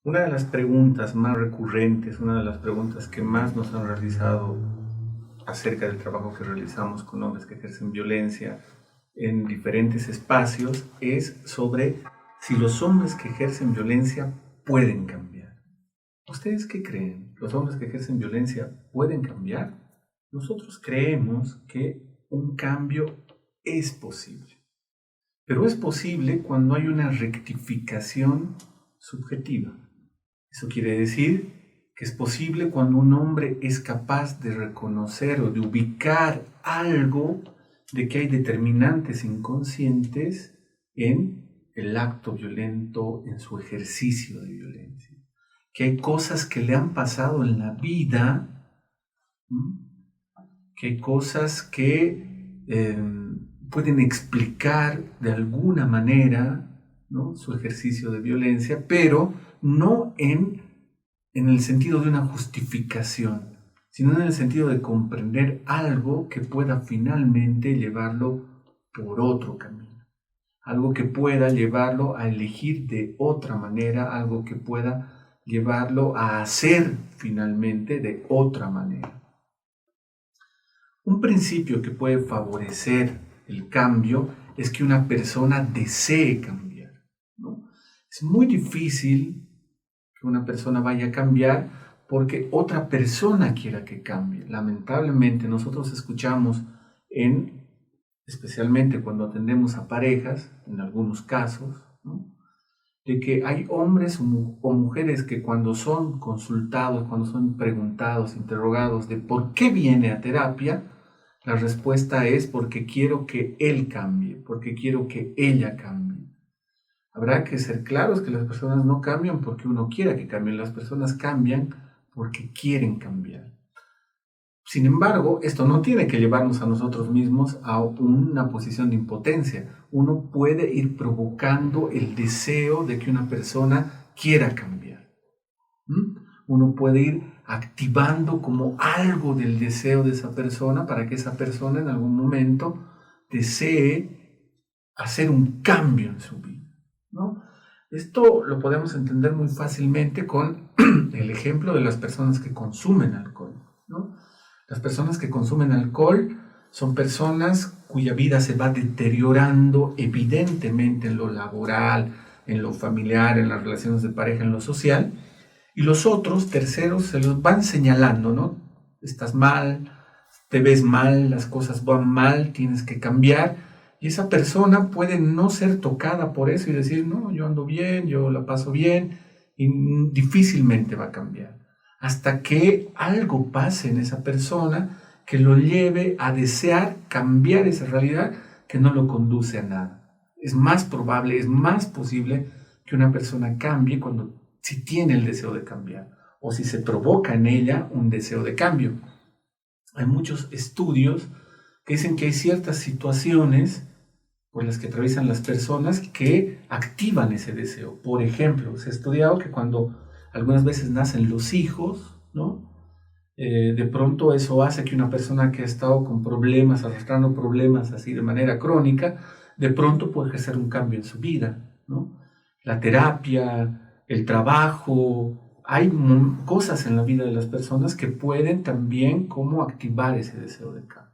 Una de las preguntas más recurrentes, una de las preguntas que más nos han realizado acerca del trabajo que realizamos con hombres que ejercen violencia en diferentes espacios es sobre si los hombres que ejercen violencia pueden cambiar. ¿Ustedes qué creen? ¿Los hombres que ejercen violencia pueden cambiar? Nosotros creemos que un cambio es posible, pero es posible cuando hay una rectificación subjetiva. Eso quiere decir que es posible cuando un hombre es capaz de reconocer o de ubicar algo de que hay determinantes inconscientes en el acto violento, en su ejercicio de violencia. Que hay cosas que le han pasado en la vida, que hay cosas que pueden explicar de alguna manera, ¿no?, su ejercicio de violencia, pero no en el sentido de una justificación, sino en el sentido de comprender algo que pueda finalmente llevarlo por otro camino, algo que pueda llevarlo a elegir de otra manera, algo que pueda llevarlo a hacer finalmente de otra manera. Un principio que puede favorecer el cambio es que una persona desee cambiar, ¿no? Es muy difícil que una persona vaya a cambiar porque otra persona quiera que cambie. Lamentablemente nosotros escuchamos, especialmente cuando atendemos a parejas, en algunos casos, ¿no?, de que hay hombres o mujeres que cuando son consultados, cuando son preguntados, interrogados de por qué viene a terapia, la respuesta es porque quiero que él cambie, porque quiero que ella cambie. Habrá que ser claros que las personas no cambian porque uno quiera que cambien, las personas cambian porque quieren cambiar. Sin embargo, esto no tiene que llevarnos a nosotros mismos a una posición de impotencia. Uno puede ir provocando el deseo de que una persona quiera cambiar. Uno puede ir activando como algo del deseo de esa persona para que esa persona en algún momento desee hacer un cambio en su vida, ¿no? Esto lo podemos entender muy fácilmente con el ejemplo de las personas que consumen alcohol, ¿no? Las personas que consumen alcohol son personas cuya vida se va deteriorando evidentemente en lo laboral, en lo familiar, en las relaciones de pareja, en lo social, y los otros, terceros, se los van señalando, ¿no? Estás mal, te ves mal, las cosas van mal, tienes que cambiar, y esa persona puede no ser tocada por eso y decir, no, yo ando bien, yo la paso bien, y difícilmente va a cambiar. Hasta que algo pase en esa persona que lo lleve a desear cambiar esa realidad que no lo conduce a nada. Es más probable, es más posible que una persona cambie si tiene el deseo de cambiar o si se provoca en ella un deseo de cambio. Hay muchos estudios que dicen que hay ciertas situaciones por las que atraviesan las personas que activan ese deseo. Por ejemplo, se ha estudiado que cuando algunas veces nacen los hijos, ¿no?, de pronto eso hace que una persona que ha estado con problemas, arrastrando problemas así de manera crónica, de pronto puede ejercer un cambio en su vida, ¿no? La terapia, el trabajo, hay cosas en la vida de las personas que pueden también como activar ese deseo de cambio.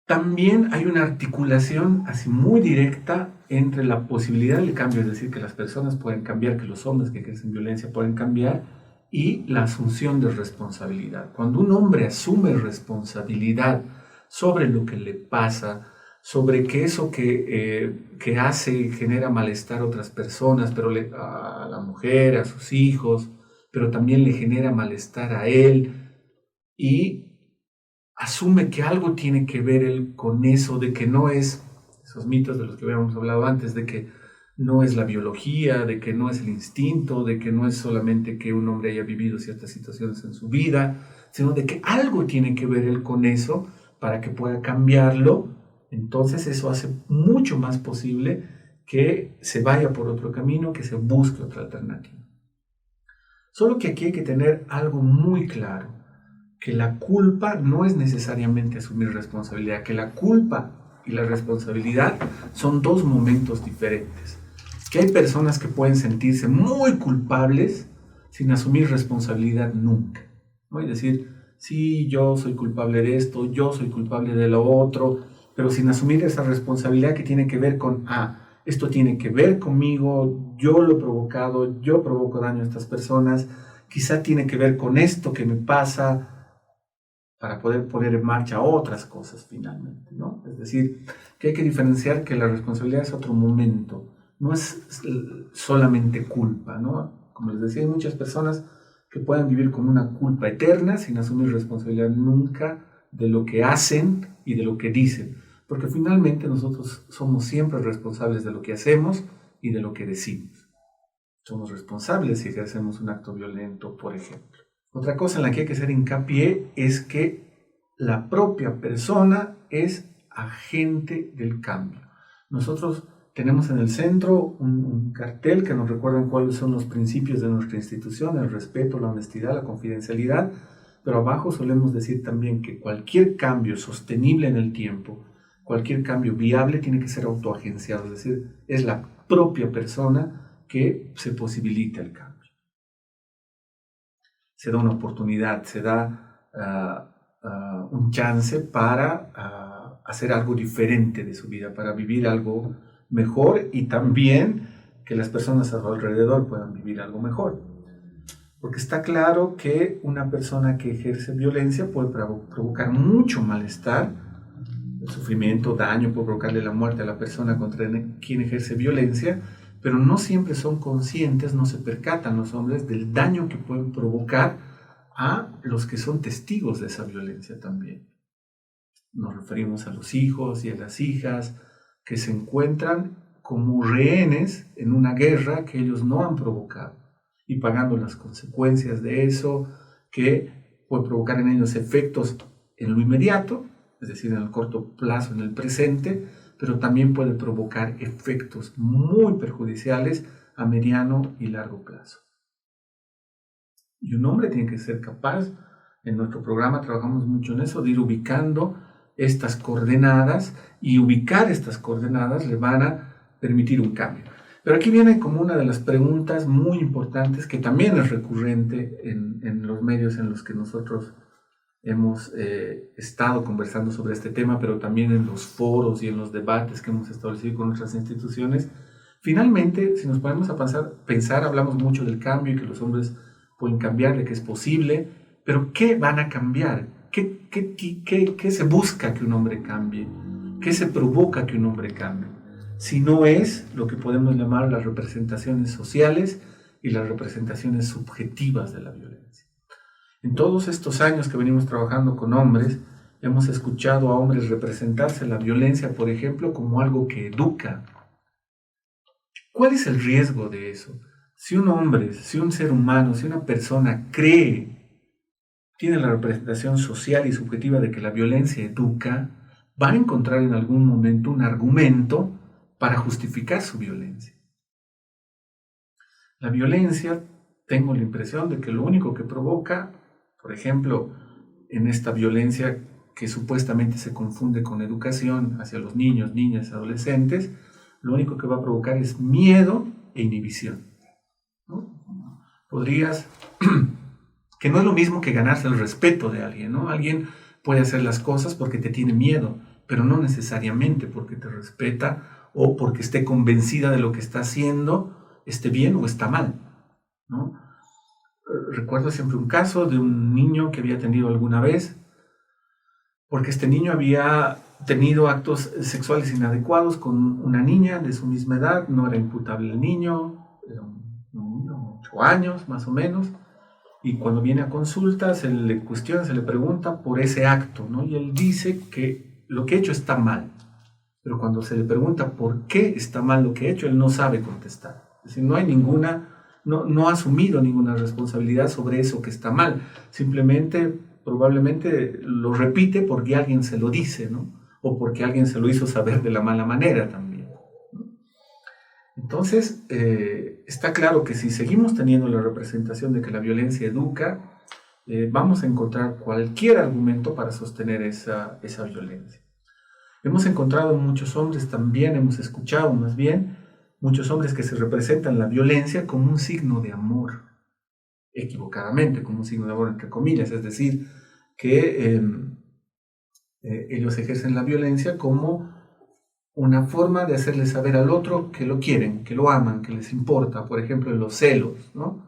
También hay una articulación así muy directa entre la posibilidad del cambio, es decir, que las personas pueden cambiar, que los hombres que ejercen violencia pueden cambiar, y la asunción de responsabilidad. Cuando un hombre asume responsabilidad sobre lo que le pasa, sobre que eso que hace genera malestar a otras personas, pero a la mujer, a sus hijos, pero también le genera malestar a él, y asume que algo tiene que ver él con eso, de que no es esos mitos de los que habíamos hablado antes, de que no es la biología, de que no es el instinto, de que no es solamente que un hombre haya vivido ciertas situaciones en su vida, sino de que algo tiene que ver él con eso para que pueda cambiarlo. Entonces eso hace mucho más posible que se vaya por otro camino, que se busque otra alternativa. Solo que aquí hay que tener algo muy claro, que la culpa no es necesariamente asumir responsabilidad, que la culpa y la responsabilidad son dos momentos diferentes. que hay personas que pueden sentirse muy culpables sin asumir responsabilidad nunca, ¿no? Es decir, sí, yo soy culpable de esto, yo soy culpable de lo otro, pero sin asumir esa responsabilidad que tiene que ver con, esto tiene que ver conmigo, yo lo he provocado, yo provoco daño a estas personas, quizá tiene que ver con esto que me pasa, para poder poner en marcha otras cosas finalmente, ¿no? Es decir, que hay que diferenciar que la responsabilidad es otro momento, no es solamente culpa, ¿no? Como les decía, hay muchas personas que pueden vivir con una culpa eterna sin asumir responsabilidad nunca de lo que hacen y de lo que dicen, porque finalmente nosotros somos siempre responsables de lo que hacemos y de lo que decimos. Somos responsables si ejercemos un acto violento, por ejemplo. Otra cosa en la que hay que hacer hincapié es que la propia persona es agente del cambio. Nosotros tenemos en el centro un cartel que nos recuerda cuáles son los principios de nuestra institución: el respeto, la honestidad, la confidencialidad, pero abajo solemos decir también que cualquier cambio sostenible en el tiempo, cualquier cambio viable tiene que ser autoagenciado, es decir, es la propia persona que se posibilita el cambio. Se da una oportunidad, se da un chance para hacer algo diferente de su vida, para vivir algo mejor y también que las personas a su alrededor puedan vivir algo mejor. Porque está claro que una persona que ejerce violencia puede provocar mucho malestar, el sufrimiento, daño, puede provocarle la muerte a la persona contra quien ejerce violencia, pero no siempre son conscientes, no se percatan los hombres del daño que pueden provocar a los que son testigos de esa violencia también. Nos referimos a los hijos y a las hijas que se encuentran como rehenes en una guerra que ellos no han provocado y pagando las consecuencias de eso, que puede provocar en ellos efectos en lo inmediato, es decir, en el corto plazo, en el presente, pero también puede provocar efectos muy perjudiciales a mediano y largo plazo. Y un hombre tiene que ser capaz, en nuestro programa trabajamos mucho en eso, de ir ubicando estas coordenadas, y ubicar estas coordenadas le van a permitir un cambio. Pero aquí viene como una de las preguntas muy importantes que también es recurrente en los medios en los que nosotros hemos estado conversando sobre este tema, pero también en los foros y en los debates que hemos establecido con nuestras instituciones. Finalmente, si nos ponemos a pensar, hablamos mucho del cambio y que los hombres pueden cambiar, de que es posible, pero ¿qué van a cambiar? ¿Qué se busca que un hombre cambie? ¿Qué se provoca que un hombre cambie? Si no es lo que podemos llamar las representaciones sociales y las representaciones subjetivas de la violencia. En todos estos años que venimos trabajando con hombres, hemos escuchado a hombres representarse la violencia, por ejemplo, como algo que educa. ¿Cuál es el riesgo de eso? Si un hombre, si un ser humano, si una persona tiene la representación social y subjetiva de que la violencia educa, va a encontrar en algún momento un argumento para justificar su violencia. La violencia, tengo la impresión de que lo único que provoca, por ejemplo, en esta violencia que supuestamente se confunde con educación hacia los niños, niñas, adolescentes, lo único que va a provocar es miedo e inhibición, ¿no? Podrías, que no es lo mismo que ganarse el respeto de alguien, ¿no? Alguien puede hacer las cosas porque te tiene miedo, pero no necesariamente porque te respeta o porque esté convencida de lo que está haciendo, esté bien o está mal, ¿no? Recuerdo siempre un caso de un niño que había atendido alguna vez, porque este niño había tenido actos sexuales inadecuados con una niña de su misma edad, no era imputable el niño, era un niño de 8 años más o menos, y cuando viene a consulta se le cuestiona, se le pregunta por ese acto, ¿no? Y él dice que lo que ha hecho está mal, pero cuando se le pregunta por qué está mal lo que ha hecho, él no sabe contestar. Es decir, no ha asumido ninguna responsabilidad sobre eso que está mal, simplemente probablemente lo repite porque alguien se lo dice, ¿no? O porque alguien se lo hizo saber de la mala manera también, ¿no? Entonces, está claro que si seguimos teniendo la representación de que la violencia educa, vamos a encontrar cualquier argumento para sostener esa violencia. Hemos encontrado muchos hombres también, hemos escuchado más bien, muchos hombres que se representan la violencia como un signo de amor, equivocadamente, como un signo de amor entre comillas, es decir, que ellos ejercen la violencia como una forma de hacerle saber al otro que lo quieren, que lo aman, que les importa, por ejemplo, en los celos, ¿no?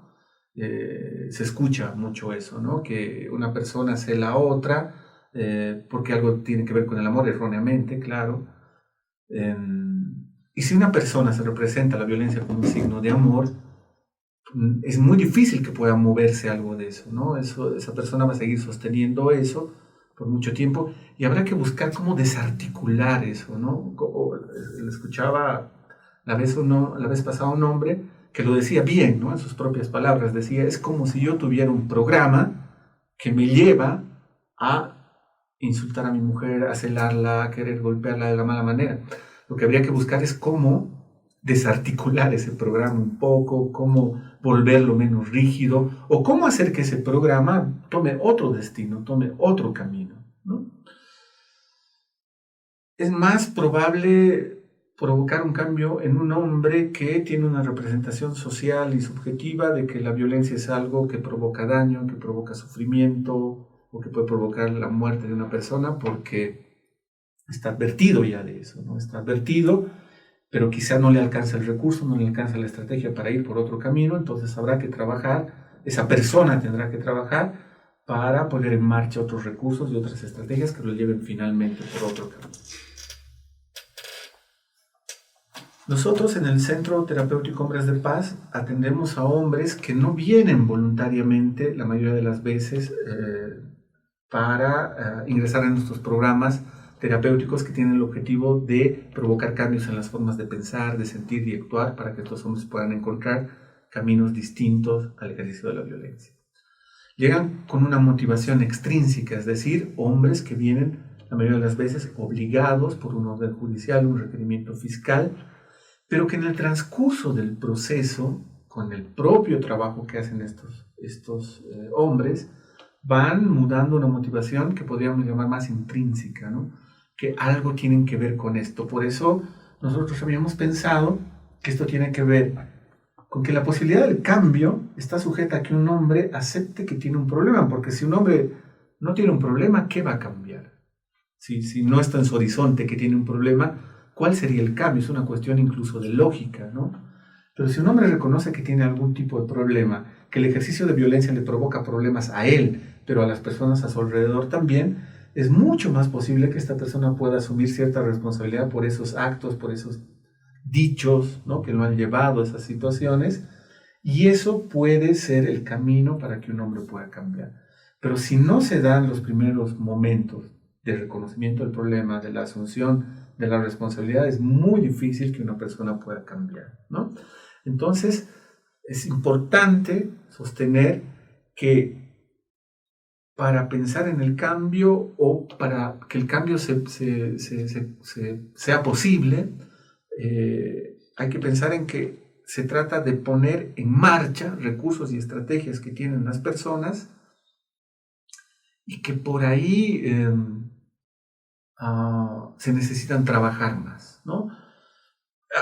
Se escucha mucho eso, ¿no? Que una persona cela a otra porque algo tiene que ver con el amor, erróneamente, claro. Y si una persona se representa la violencia como un signo de amor, es muy difícil que pueda moverse algo de eso, ¿no? Esa persona va a seguir sosteniendo eso por mucho tiempo y habrá que buscar cómo desarticular eso, ¿no? Le escuchaba la vez pasada un hombre que lo decía bien, ¿no? En sus propias palabras, decía, es como si yo tuviera un programa que me lleva a insultar a mi mujer, a celarla, a querer golpearla de la mala manera. Lo que habría que buscar es cómo desarticular ese programa un poco, cómo volverlo menos rígido o cómo hacer que ese programa tome otro destino, tome otro camino, ¿no? Es más probable provocar un cambio en un hombre que tiene una representación social y subjetiva de que la violencia es algo que provoca daño, que provoca sufrimiento o que puede provocar la muerte de una persona porque está advertido ya de eso, ¿no? Está advertido, pero quizá no le alcanza el recurso, no le alcanza la estrategia para ir por otro camino, entonces habrá que trabajar, esa persona tendrá que trabajar para poner en marcha otros recursos y otras estrategias que lo lleven finalmente por otro camino. Nosotros en el Centro Terapéutico Hombres de Paz atendemos a hombres que no vienen voluntariamente, la mayoría de las veces, para ingresar en nuestros programas terapéuticos que tienen el objetivo de provocar cambios en las formas de pensar, de sentir y actuar para que estos hombres puedan encontrar caminos distintos al ejercicio de la violencia. Llegan con una motivación extrínseca, es decir, hombres que vienen la mayoría de las veces obligados por un orden judicial, un requerimiento fiscal, pero que en el transcurso del proceso, con el propio trabajo que hacen estos hombres, van mudando una motivación que podríamos llamar más intrínseca, ¿no? Que algo tienen que ver con esto. Por eso nosotros habíamos pensado que esto tiene que ver con que la posibilidad del cambio está sujeta a que un hombre acepte que tiene un problema, porque si un hombre no tiene un problema, ¿qué va a cambiar? Si no está en su horizonte que tiene un problema, ¿cuál sería el cambio? Es una cuestión incluso de lógica, ¿no? Pero si un hombre reconoce que tiene algún tipo de problema, que el ejercicio de violencia le provoca problemas a él, pero a las personas a su alrededor también, es mucho más posible que esta persona pueda asumir cierta responsabilidad por esos actos, por esos dichos, ¿no? Que lo han llevado a esas situaciones, y eso puede ser el camino para que un hombre pueda cambiar. Pero si no se dan los primeros momentos de reconocimiento del problema, de la asunción de la responsabilidad, es muy difícil que una persona pueda cambiar, ¿no? Entonces, es importante sostener que para pensar en el cambio o para que el cambio sea posible, hay que pensar en que se trata de poner en marcha recursos y estrategias que tienen las personas y que por ahí se necesitan trabajar más, ¿no?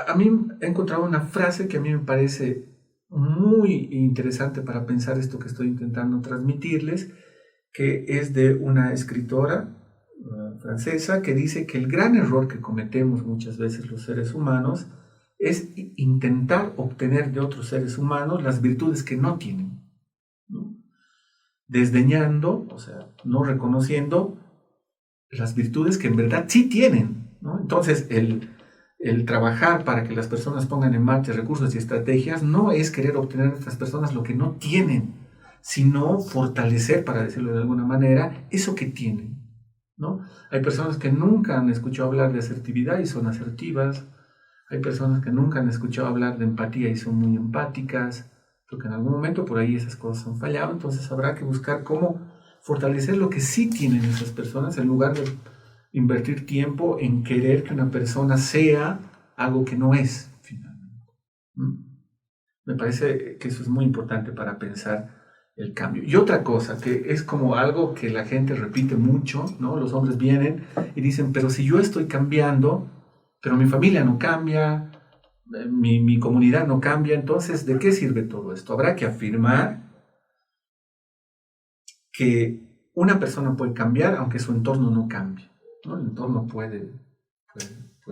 A mí he encontrado una frase que a mí me parece muy interesante para pensar esto que estoy intentando transmitirles, que es de una escritora francesa que dice que el gran error que cometemos muchas veces los seres humanos es intentar obtener de otros seres humanos las virtudes que no tienen, ¿no? Desdeñando, o sea, no reconociendo las virtudes que en verdad sí tienen, ¿no? Entonces, el trabajar para que las personas pongan en marcha recursos y estrategias no es querer obtener de estas personas lo que no tienen, sino fortalecer, para decirlo de alguna manera, eso que tienen, ¿no? Hay personas que nunca han escuchado hablar de asertividad y son asertivas. Hay personas que nunca han escuchado hablar de empatía y son muy empáticas, porque en algún momento por ahí esas cosas han fallado. Entonces habrá que buscar cómo fortalecer lo que sí tienen esas personas en lugar de invertir tiempo en querer que una persona sea algo que no es, finalmente. Me parece que eso es muy importante para pensar el cambio. Y otra cosa, que es como algo que la gente repite mucho, ¿no? Los hombres vienen y dicen, pero si yo estoy cambiando, pero mi familia no cambia, mi comunidad no cambia, entonces, ¿de qué sirve todo esto? Habrá que afirmar que una persona puede cambiar aunque su entorno no cambie, ¿no? El entorno puede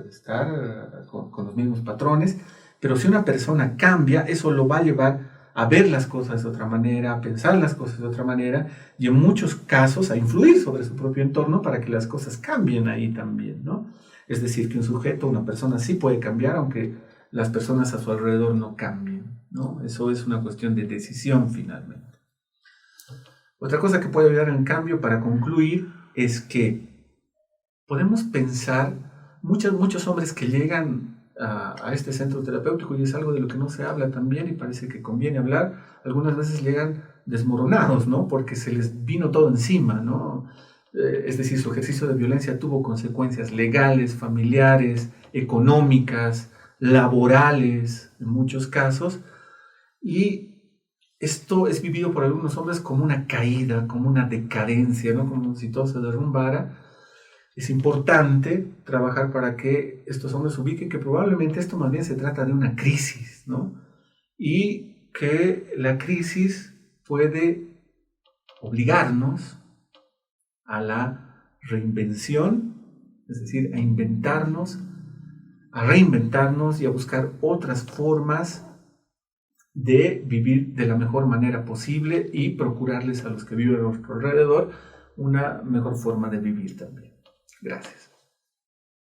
estar con los mismos patrones, pero si una persona cambia, eso lo va a llevar a ver las cosas de otra manera, a pensar las cosas de otra manera y en muchos casos a influir sobre su propio entorno para que las cosas cambien ahí también, ¿no? Es decir, que un sujeto, una persona sí puede cambiar aunque las personas a su alrededor no cambien, ¿no? Eso es una cuestión de decisión finalmente. Otra cosa que puede ayudar en cambio para concluir es que podemos pensar, muchos hombres que llegan a este centro terapéutico, y es algo de lo que no se habla también y parece que conviene hablar, algunas veces llegan desmoronados, ¿no? Porque se les vino todo encima, ¿no? Es decir, su ejercicio de violencia tuvo consecuencias legales, familiares, económicas, laborales, en muchos casos, y esto es vivido por algunos hombres como una caída, como una decadencia, ¿no? Como si todo se derrumbara. Es importante trabajar para que estos hombres ubiquen que probablemente esto más bien se trata de una crisis, ¿no? Y que la crisis puede obligarnos a la reinvención, es decir, a reinventarnos y a buscar otras formas de vivir de la mejor manera posible y procurarles a los que viven a nuestro alrededor una mejor forma de vivir también. Gracias.